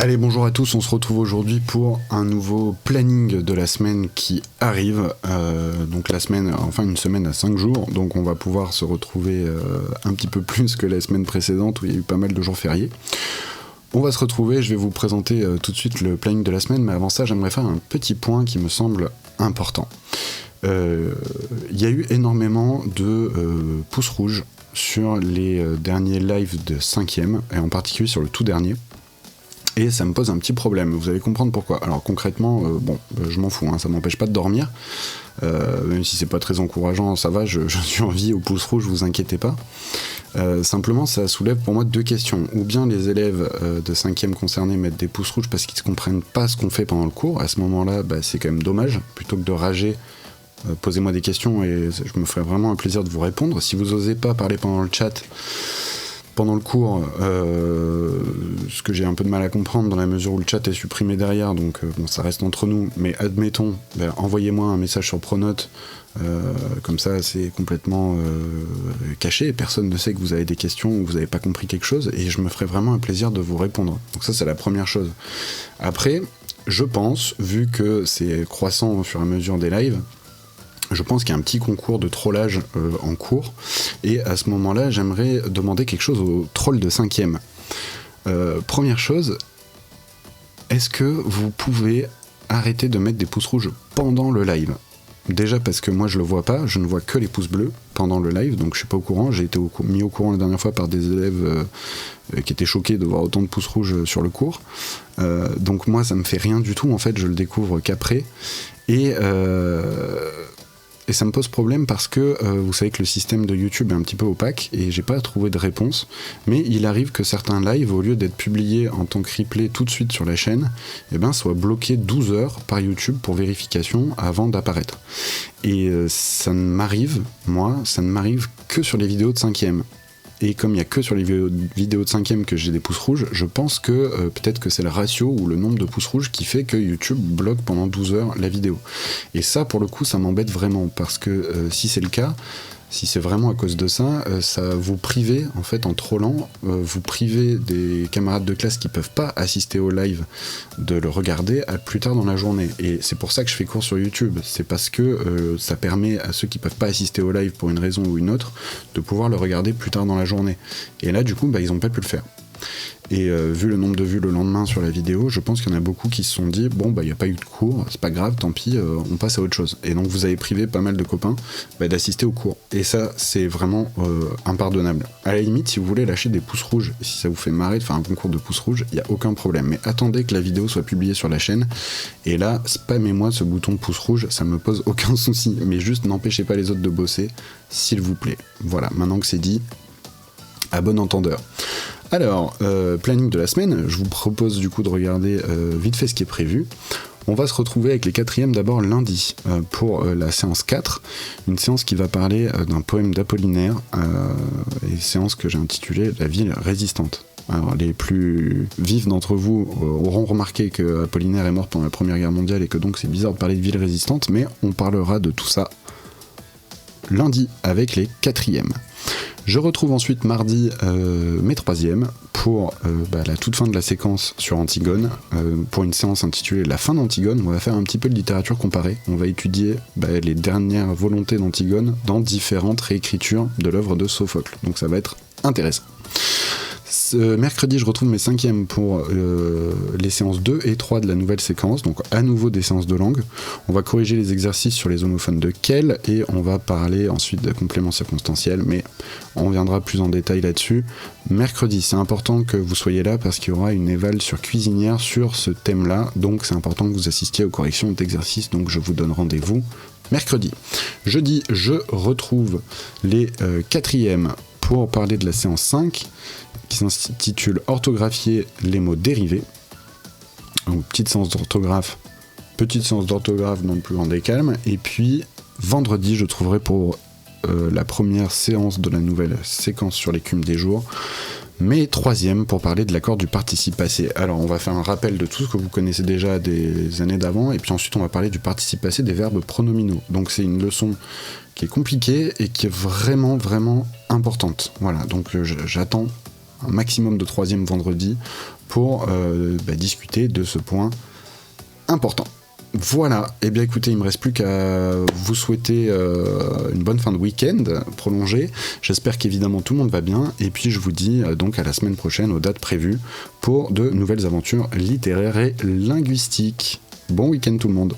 Allez, bonjour à tous, on se retrouve aujourd'hui pour un nouveau planning de la semaine qui arrive. Donc la semaine, enfin une semaine à 5 jours, donc on va pouvoir se retrouver un petit peu plus que la semaine précédente où il y a eu pas mal de jours fériés. On va se retrouver, je vais vous présenter tout de suite le planning de la semaine, mais avant ça j'aimerais faire un petit point qui me semble important. Il y a eu énormément de pouces rouges sur les derniers lives de 5e, et en particulier sur le tout dernier. Et ça me pose un petit problème, vous allez comprendre pourquoi. Alors concrètement, je m'en fous, hein, ça m'empêche pas de dormir, même si c'est pas très encourageant, ça va, je suis en vie au pouce rouge, vous inquiétez pas. Simplement, ça soulève pour moi deux questions. Ou bien les élèves de 5e concernés mettent des pouces rouges parce qu'ils ne comprennent pas ce qu'on fait pendant le cours. À ce moment-là, c'est quand même dommage. Plutôt que de rager, posez-moi des questions et je me ferai vraiment un plaisir de vous répondre. Si vous osez pas parler pendant le chat, pendant le cours, ce que j'ai un peu de mal à comprendre dans la mesure où le chat est supprimé derrière, donc ça reste entre nous, mais admettons, envoyez-moi un message sur Pronote, comme ça c'est complètement caché, personne ne sait que vous avez des questions ou que vous n'avez pas compris quelque chose, et je me ferai vraiment un plaisir de vous répondre. Donc ça c'est la première chose. Après, je pense, vu que c'est croissant au fur et à mesure des lives, je pense qu'il y a un petit concours de trollage en cours, et à ce moment-là, j'aimerais demander quelque chose aux trolls de 5e. Première chose, est-ce que vous pouvez arrêter de mettre des pouces rouges pendant le live ? Déjà parce que moi je le vois pas, je ne vois que les pouces bleus pendant le live, donc je suis pas au courant, j'ai été mis au courant la dernière fois par des élèves qui étaient choqués de voir autant de pouces rouges sur le cours. Donc moi ça me fait rien du tout, en fait je le découvre qu'après, et ça me pose problème parce que vous savez que le système de YouTube est un petit peu opaque et j'ai pas trouvé de réponse, mais il arrive que certains lives, au lieu d'être publiés en tant que replay tout de suite sur la chaîne, soient bloqués 12 heures par YouTube pour vérification avant d'apparaître. Et ça ne m'arrive que sur les vidéos de 5e. Et comme il n'y a que sur les vidéos de 5e que j'ai des pouces rouges, je pense que peut-être que c'est le ratio ou le nombre de pouces rouges qui fait que YouTube bloque pendant 12 heures la vidéo. Et ça, pour le coup, ça m'embête vraiment, parce que si c'est le cas, si c'est vraiment à cause de ça, ça vous privez, en fait, en trollant, vous privez des camarades de classe qui peuvent pas assister au live de le regarder à plus tard dans la journée. Et c'est pour ça que je fais cours sur YouTube. C'est parce que ça permet à ceux qui peuvent pas assister au live pour une raison ou une autre de pouvoir le regarder plus tard dans la journée. Et là, du coup, ils ont pas pu le faire. Et vu le nombre de vues le lendemain sur la vidéo, je pense qu'il y en a beaucoup qui se sont dit bon il n'y a pas eu de cours, c'est pas grave, tant pis, on passe à autre chose. Et donc vous avez privé pas mal de copains d'assister au cours. Et ça c'est vraiment impardonnable. À la limite, si vous voulez lâcher des pouces rouges, si ça vous fait marrer de faire un concours de pouces rouges, il n'y a aucun problème. Mais attendez que la vidéo soit publiée sur la chaîne, et là spammez-moi ce bouton de pouce rouge, ça me pose aucun souci. Mais juste n'empêchez pas les autres de bosser, s'il vous plaît. Voilà, maintenant que c'est dit, à bon entendeur. Alors, planning de la semaine, je vous propose du coup de regarder vite fait ce qui est prévu. On va se retrouver avec les 4e d'abord lundi pour la séance 4, une séance qui va parler d'un poème d'Apollinaire, et séance que j'ai intitulée La ville résistante. Alors les plus vifs d'entre vous auront remarqué que Apollinaire est mort pendant la Première Guerre mondiale et que donc c'est bizarre de parler de ville résistante, mais on parlera de tout ça lundi avec les 4e. Je retrouve ensuite mardi mes 3e pour la toute fin de la séquence sur Antigone, pour une séance intitulée La fin d'Antigone. On va faire un petit peu de littérature comparée, on va étudier les dernières volontés d'Antigone dans différentes réécritures de l'œuvre de Sophocle, donc ça va être intéressant. Mercredi, je retrouve mes 5e pour les séances 2 et 3 de la nouvelle séquence, donc à nouveau des séances de langue. On va corriger les exercices sur les homophones de Kell et on va parler ensuite de compléments circonstanciels, mais on reviendra plus en détail là-dessus. Mercredi, c'est important que vous soyez là parce qu'il y aura une éval sur cuisinière sur ce thème-là, donc c'est important que vous assistiez aux corrections d'exercices, donc je vous donne rendez-vous mercredi. Jeudi, je retrouve les 4e pour parler de la séance 5, qui s'intitule Orthographier les mots dérivés. Donc, petite séance d'orthographe dans le plus grand des calmes. Et puis vendredi, je trouverai pour la première séance de la nouvelle séquence sur l'écume des jours, mes 3e pour parler de l'accord du participe passé. Alors on va faire un rappel de tout ce que vous connaissez déjà des années d'avant, et puis ensuite on va parler du participe passé des verbes pronominaux. Donc c'est une leçon qui est compliquée et qui est vraiment importante. Voilà, donc j'attends un maximum de troisième vendredi pour discuter de ce point important. Voilà, et bien écoutez, il me reste plus qu'à vous souhaiter une bonne fin de week-end prolongée. J'espère qu'évidemment tout le monde va bien, et puis je vous dis donc à la semaine prochaine aux dates prévues pour de nouvelles aventures littéraires et linguistiques. Bon week-end tout le monde.